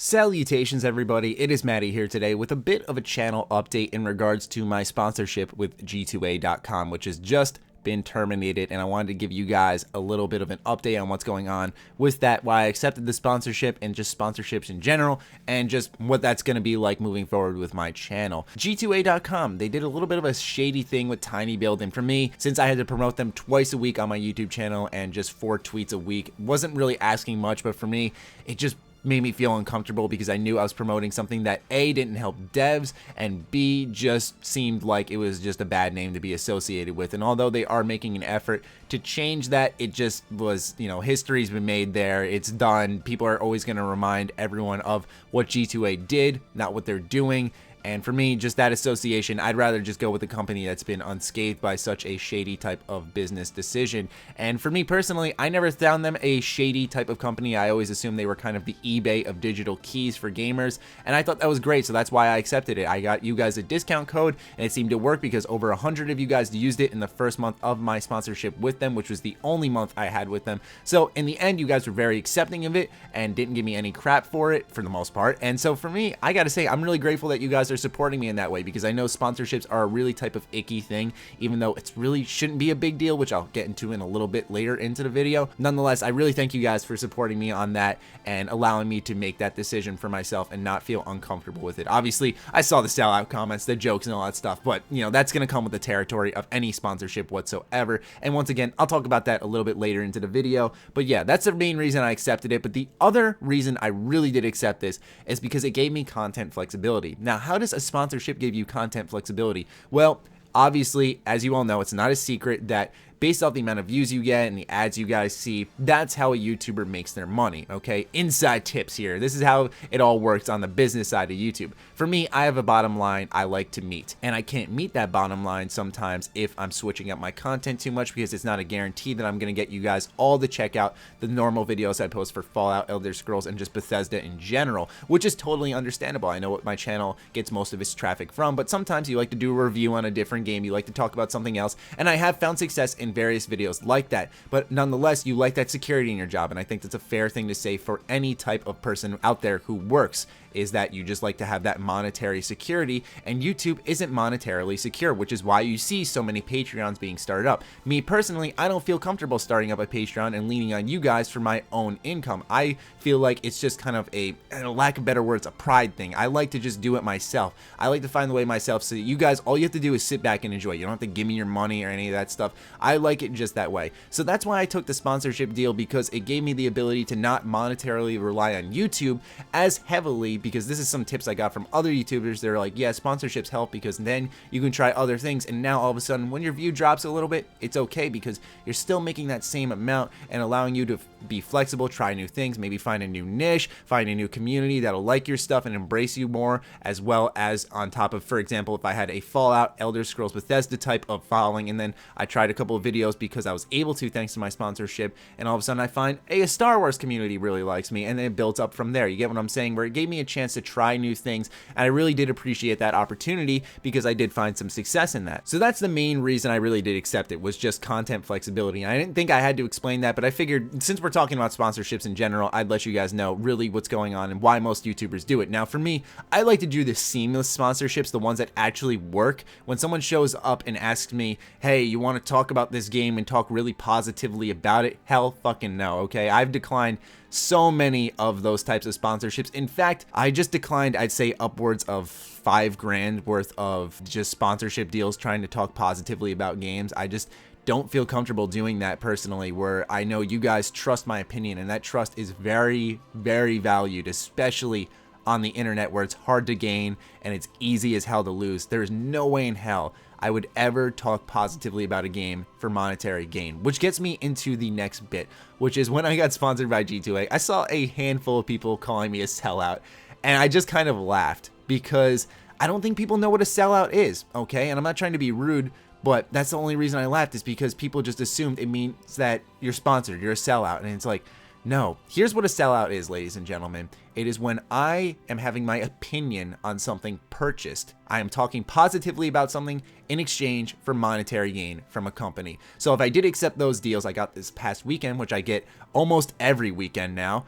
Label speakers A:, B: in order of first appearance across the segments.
A: Salutations everybody, it is Maddie here today with a bit of a channel update in regards to my sponsorship with G2A.com, which has just been terminated, and I wanted to give you guys a little bit of an update on what's going on with that, why I accepted the sponsorship and just sponsorships in general, and just what that's going to be like moving forward with my channel. G2A.com, they did a little bit of a shady thing with Tiny Build, and for me, since I had to promote them twice a week on my YouTube channel and just 4 tweets a week, wasn't really asking much, but for me, it just made me feel uncomfortable because I knew I was promoting something that A, didn't help devs, and B, just seemed like it was just a bad name to be associated with. And although they are making an effort to change that, it just was, you know, history's been made there. It's done. People are always going to remind everyone of what G2A did, not what they're doing. And for me, just that association, I'd rather just go with a company that's been unscathed by such a shady type of business decision. And for me personally, I never found them a shady type of company. I always assumed they were kind of the eBay of digital keys for gamers, and I thought that was great, so that's why I accepted it. I got you guys a discount code, and it seemed to work because over 100 of you guys used it in the first month of my sponsorship with them, which was the only month I had with them. So in the end, you guys were very accepting of it and didn't give me any crap for it for the most part. And so for me, I gotta say, I'm really grateful that you guys are supporting me in that way, because I know sponsorships are a really type of icky thing, even though it's really shouldn't be a big deal, which I'll get into in a little bit later into the video. Nonetheless, I really thank you guys for supporting me on that and allowing me to make that decision for myself and not feel uncomfortable with it. Obviously, I saw the sellout comments, the jokes and all that stuff, but you know, that's going to come with the territory of any sponsorship whatsoever. And once again, I'll talk about that a little bit later into the video. But yeah, that's the main reason I accepted it. But the other reason I really did accept this is because it gave me content flexibility. Now, how does a sponsorship give you content flexibility? Well, obviously, as you all know, it's not a secret that based off the amount of views you get and the ads you guys see, that's how a YouTuber makes their money, okay? Inside tips here. This is how it all works on the business side of YouTube. For me, I have a bottom line I like to meet, and I can't meet that bottom line sometimes if I'm switching up my content too much, because it's not a guarantee that I'm gonna get you guys all to check out the normal videos I post for Fallout, Elder Scrolls, and just Bethesda in general, which is totally understandable. I know what my channel gets most of its traffic from, but sometimes you like to do a review on a different game, you like to talk about something else, and I have found success in various videos like that. But nonetheless, you like that security in your job, and I think that's a fair thing to say for any type of person out there who works, is that you just like to have that monetary security, and YouTube isn't monetarily secure, which is why you see so many Patreons being started up. Me personally, I don't feel comfortable starting up a Patreon and leaning on you guys for my own income. I feel like it's just kind of a lack of better words, a pride thing. I like to just do it myself. I like to find the way myself, so that you guys, all you have to do is sit back and enjoy. You don't have to give me your money or any of that stuff. I like it just that way. So that's why I took the sponsorship deal, because it gave me the ability to not monetarily rely on YouTube as heavily, because this is some tips I got from other YouTubers. They're like, yeah, sponsorships help because then you can try other things, and now all of a sudden when your view drops a little bit, it's okay because you're still making that same amount and allowing you to be flexible, try new things, maybe find a new niche, find a new community that'll like your stuff and embrace you more, as well as on top of, for example, if I had a Fallout, Elder Scrolls, Bethesda type of following, and then I tried a couple of videos because I was able to thanks to my sponsorship, and all of a sudden I find a Star Wars community really likes me, and then it builds up from there. You get what I'm saying? Where it gave me a chance to try new things, and I really did appreciate that opportunity because I did find some success in that. So that's the main reason I really did accept it, was just content flexibility. And I didn't think I had to explain that, but I figured since we're talking about sponsorships in general, I'd let you guys know really what's going on and why most YouTubers do it. Now for me, I like to do the seamless sponsorships, the ones that actually work. When someone shows up and asks me, hey, you want to talk about this game and talk really positively about it? Hell fucking no, okay? I've declined so many of those types of sponsorships. In fact, I just declined, I'd say upwards of $5 grand worth of just sponsorship deals trying to talk positively about games. I just don't feel comfortable doing that personally, where I know you guys trust my opinion, and that trust is very, very valued, especially on the internet where it's hard to gain and it's easy as hell to lose. There is no way in hell I would ever talk positively about a game for monetary gain, which gets me into the next bit, which is when I got sponsored by G2A, I saw a handful of people calling me a sellout, and I just kind of laughed because I don't think people know what a sellout is, okay? And I'm not trying to be rude, but that's the only reason I laughed, is because people just assumed it means that you're sponsored, you're a sellout, and it's like, no. Here's what a sellout is, ladies and gentlemen. It is when I am having my opinion on something purchased. I am talking positively about something in exchange for monetary gain from a company. So if I did accept those deals I got this past weekend, which I get almost every weekend now,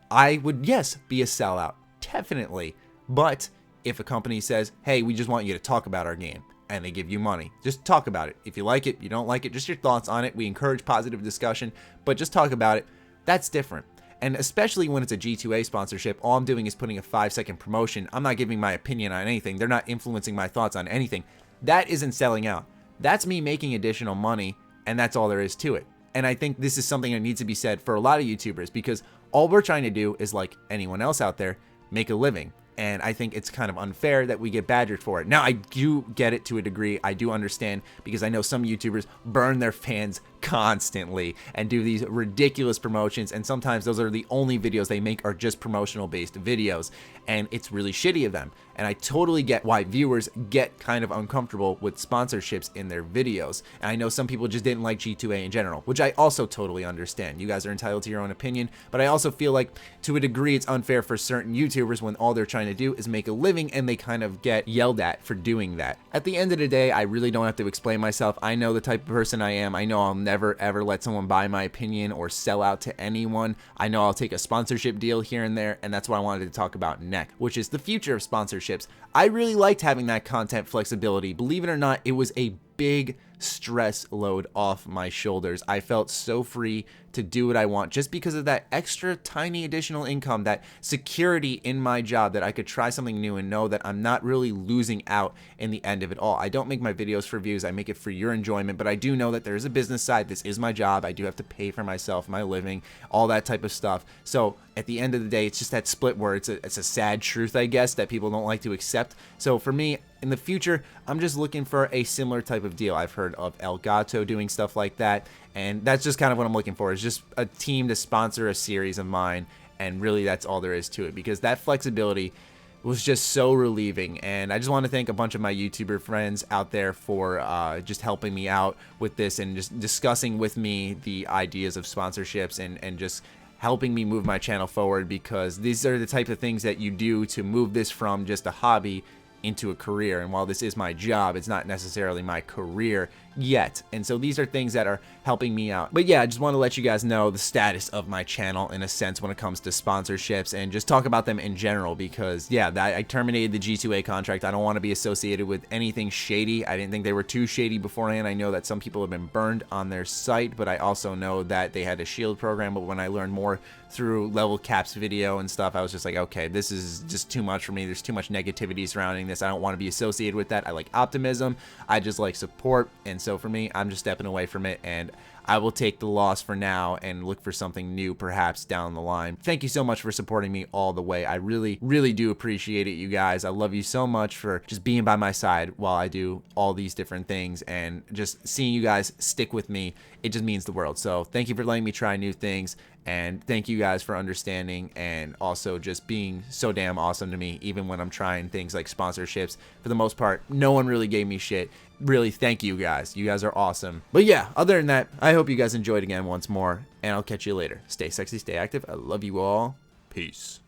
A: I would, yes, be a sellout. Definitely. But if a company says, hey, we just want you to talk about our game, and they give you money, just talk about it. If you like it, you don't like it, just your thoughts on it. We encourage positive discussion, but just talk about it. That's different. And especially when it's a G2A sponsorship, all I'm doing is putting a 5-second promotion. I'm not giving my opinion on anything. They're not influencing my thoughts on anything. That isn't selling out. That's me making additional money, and that's all there is to it. And I think this is something that needs to be said for a lot of YouTubers, because all we're trying to do is, like anyone else out there, make a living. And I think it's kind of unfair that we get badgered for it. Now, I do get it to a degree. I do understand, because I know some YouTubers burn their fans constantly and do these ridiculous promotions, and sometimes those are the only videos they make are just promotional based videos, and it's really shitty of them. And I totally get why viewers get kind of uncomfortable with sponsorships in their videos. And I know some people just didn't like G2A in general, which I also totally understand. You guys are entitled to your own opinion, but I also feel like to a degree it's unfair for certain YouTubers when all they're trying to do is make a living, and they kind of get yelled at for doing that. At the end of the day, I really don't have to explain myself. I know the type of person I am. I know I'll never ever let someone buy my opinion or sell out to anyone. I know I'll take a sponsorship deal here and there, and that's what I wanted to talk about next, which is the future of sponsorships. I really liked having that content flexibility. Believe it or not, it was a big stress load off my shoulders. I felt so free to do what I want just because of that extra tiny additional income, that security in my job, that I could try something new and know that I'm not really losing out in the end of it all. I don't make my videos for views. I make it for your enjoyment, but I do know that there is a business side. This is my job. I do have to pay for myself, my living, all that type of stuff. So at the end of the day, it's just that split where it's a sad truth, I guess, that people don't like to accept. So for me, in the future, I'm just looking for a similar type of deal. I've heard of Elgato doing stuff like that, and that's just kind of what I'm looking for, is just a team to sponsor a series of mine, and really that's all there is to it, because that flexibility was just so relieving. And I just want to thank a bunch of my YouTuber friends out there for just helping me out with this and just discussing with me the ideas of sponsorships and just helping me move my channel forward, because these are the types of things that you do to move this from just a hobby into a career. And while this is my job, it's not necessarily my career yet. And so these are things that are helping me out. But yeah, I just want to let you guys know the status of my channel in a sense when it comes to sponsorships, and just talk about them in general, because yeah, I terminated the G2A contract. I don't want to be associated with anything shady. I didn't think they were too shady beforehand. I know that some people have been burned on their site, but I also know that they had a shield program. But when I learned more through Level Cap's video and stuff, I was just like, okay, this is just too much for me. There's too much negativity surrounding this. I don't want to be associated with that. I like optimism. I just like support. And so for me, I'm just stepping away from it, and I will take the loss for now and look for something new perhaps down the line. Thank you so much for supporting me all the way. I really, really do appreciate it, you guys. I love you so much for just being by my side while I do all these different things, and just seeing you guys stick with me, it just means the world. So thank you for letting me try new things, and thank you guys for understanding, and also just being so damn awesome to me, even when I'm trying things like sponsorships. For the most part, no one really gave me shit. Really, thank you guys. You guys are awesome. But yeah, other than that, I hope you guys enjoyed again once more, and I'll catch you later. Stay sexy, stay active. I love you all. Peace.